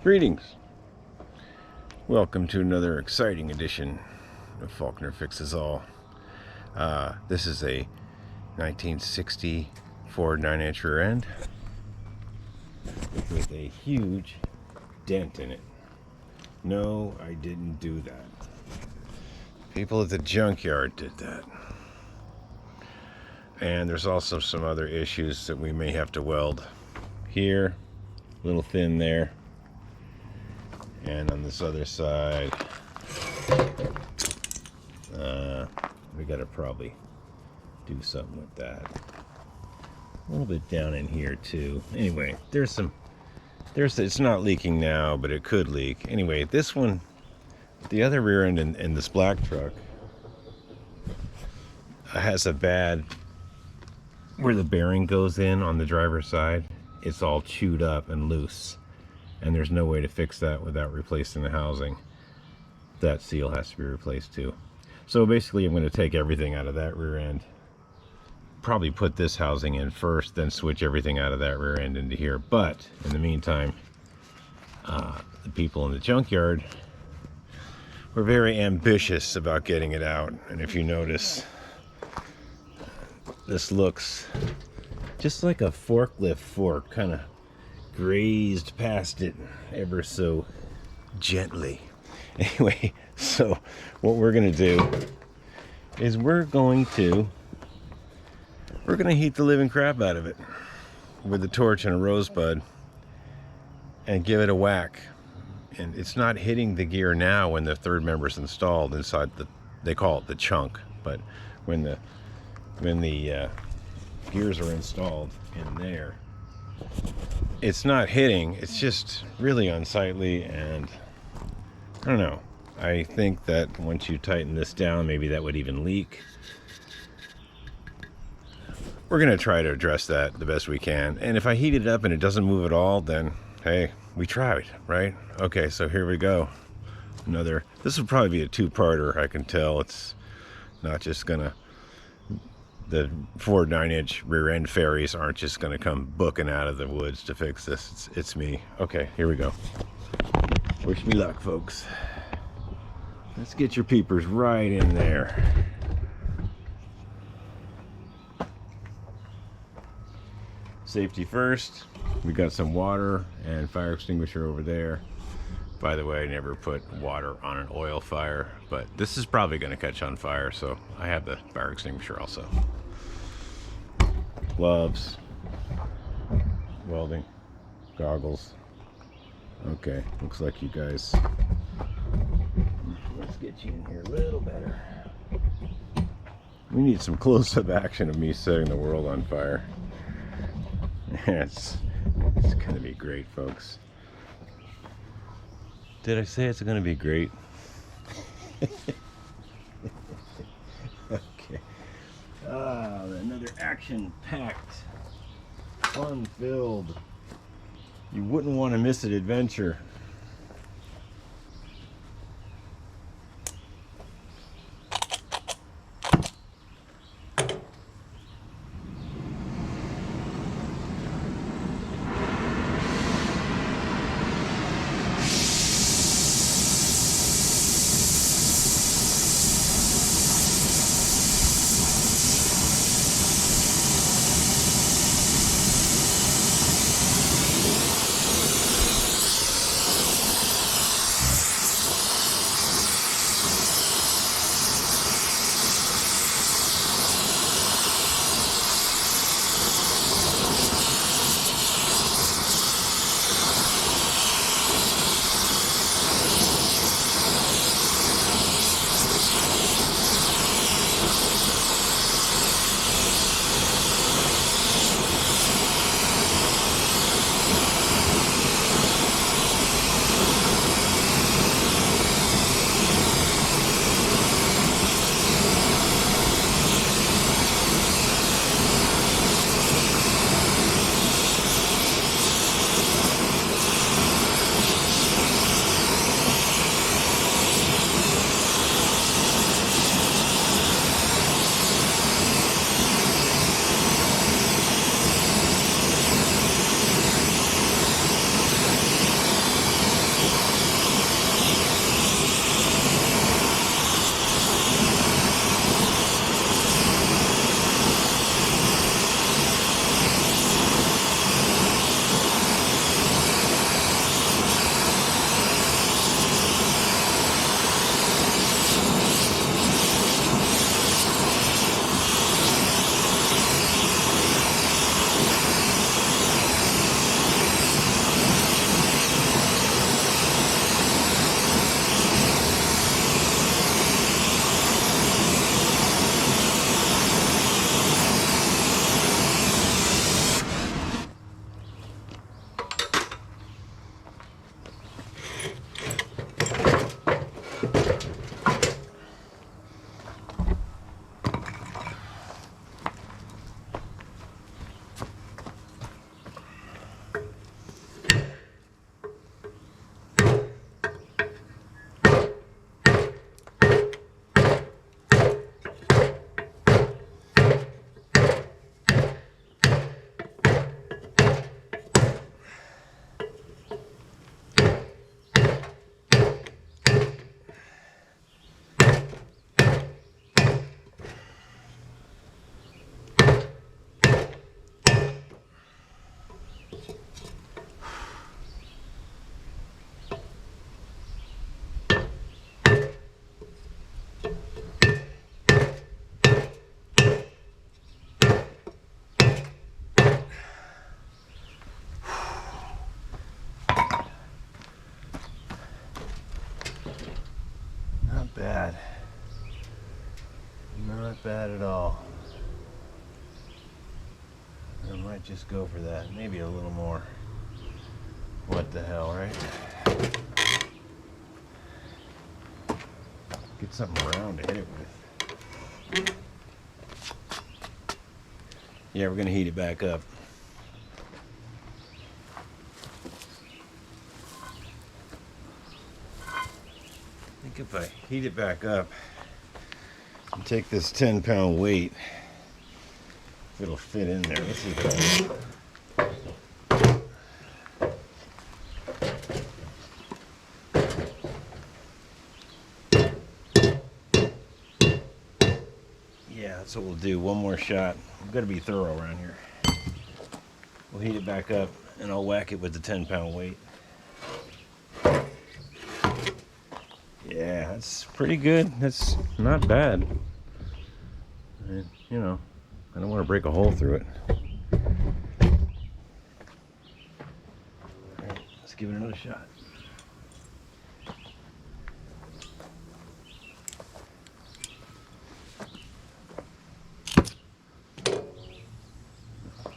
Greetings. Welcome to another exciting edition of Faulkner Fixes All. This is a 1960 Ford 9-inch rear end with a huge dent in it. No, I didn't do that. People at the junkyard did that. And there's also some other issues that we may have to weld here, a little thin there, and on this other side we gotta probably do something with that. A little bit down in here too. Anyway, it's not leaking now, but it could leak. Anyway, this one, the other rear end in this black truck has a bad, where the bearing goes in on the driver's side, it's all chewed up and loose, and there's no way to fix that without replacing the housing. That seal has to be replaced too. So basically I'm going to take everything out of that rear end, probably put this housing in first, then switch everything out of that rear end into here. But in the meantime, the people in the junkyard were very ambitious about getting it out. And if you notice, this looks just like a forklift fork, kind of grazed past it ever so gently. Anyway, so what we're going to do is we're going to heat the living crap out of it with a torch and a rosebud and give it a whack. And it's not hitting the gear now when the third member is installed inside they call it the chunk, but when the gears are installed in there, it's not hitting. It's just really unsightly, and I don't know. I think that once you tighten this down, maybe that would even leak. We're going to try to address that the best we can. And if I heat it up and it doesn't move at all, then hey, we tried, right? Okay, so here we go. This will probably be a two-parter, I can tell. It's not just gonna, the Ford 9-inch rear end fairies aren't just gonna come booking out of the woods to fix this. It's me. Okay, here we go. Wish me luck, folks. Let's get your peepers right in there. Safety first. We got some water and fire extinguisher over there. By the way, I never put water on an oil fire, but this is probably going to catch on fire, so I have the fire extinguisher also. Gloves, welding, goggles. Okay, looks like you guys. Let's get you in here a little better. We need some close-up action of me setting the world on fire. It's gonna be great, folks. Did I say it's gonna be great? Okay. Another action-packed, fun-filled, you wouldn't want to miss it adventure. Not bad. Not bad at all. I might just go for that. Maybe a little more. What the hell, right? Get something round to hit it with. Yeah, we're gonna heat it back up. I think if I heat it back up and take this 10-pound weight, if it'll fit in there. Let's see if it will. Yeah, that's what we'll do. One more shot. We've got to be thorough around here. We'll heat it back up and I'll whack it with the 10-pound weight. Yeah, that's pretty good. That's not bad. And, you know, I don't want to break a hole through it. All right, let's give it another shot.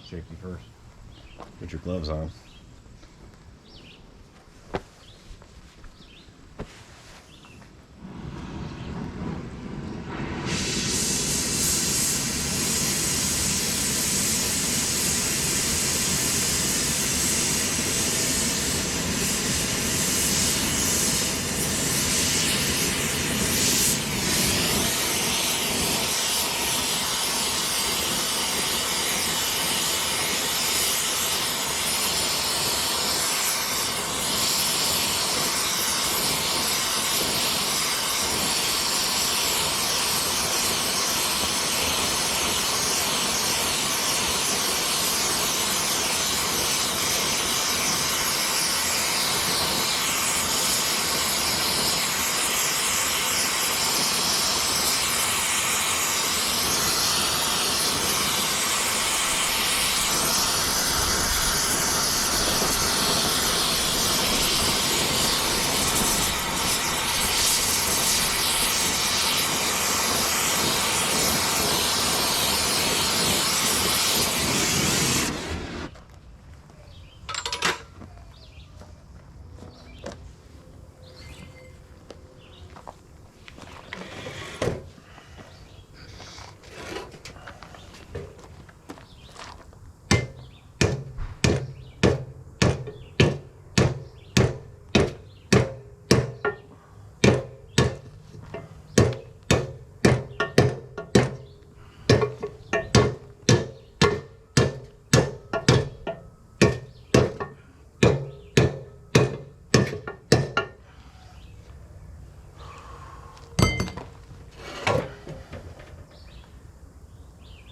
Safety first. Put your gloves on.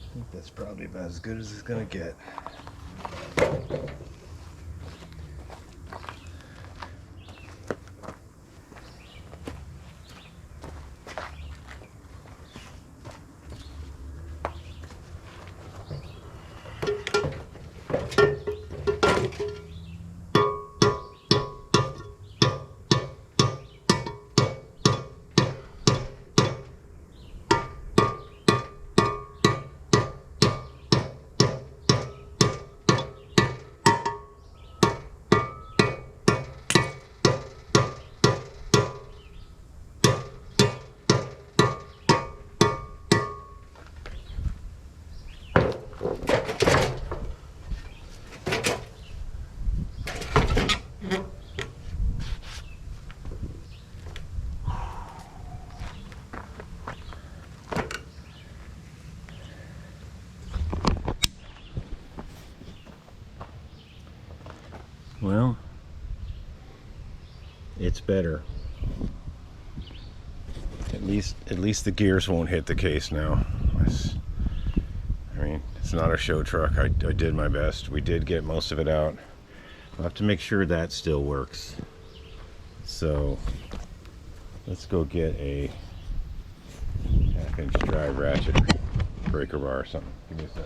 I think that's probably about as good as it's gonna get. Well, it's better. At least the gears won't hit the case now. All mean, it's not a show truck. I did my best. We did get most of it out. We'll have to make sure that still works. So let's go get a 1/2 inch drive ratchet breaker bar or something. Give me a sec.